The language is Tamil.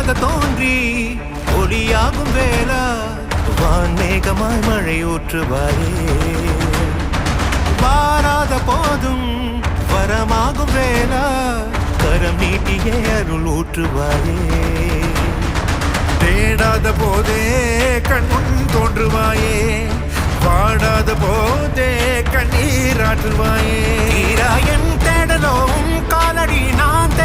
ஒளியாக தோன்றி ஒளியாகும் வேளா வான்மேகமாய் மழை ஊற்றுவாயே வாராத போதும் வரமாகும் வேளா கரம் நீட்டியே அருள் ஊற்றுவாயே தேடாத போதே கண்முன் தோன்றுவாயே வாடாத போதே கண்ணீர் ஆற்றுவாயே என் தேடலோம் காலடி நான்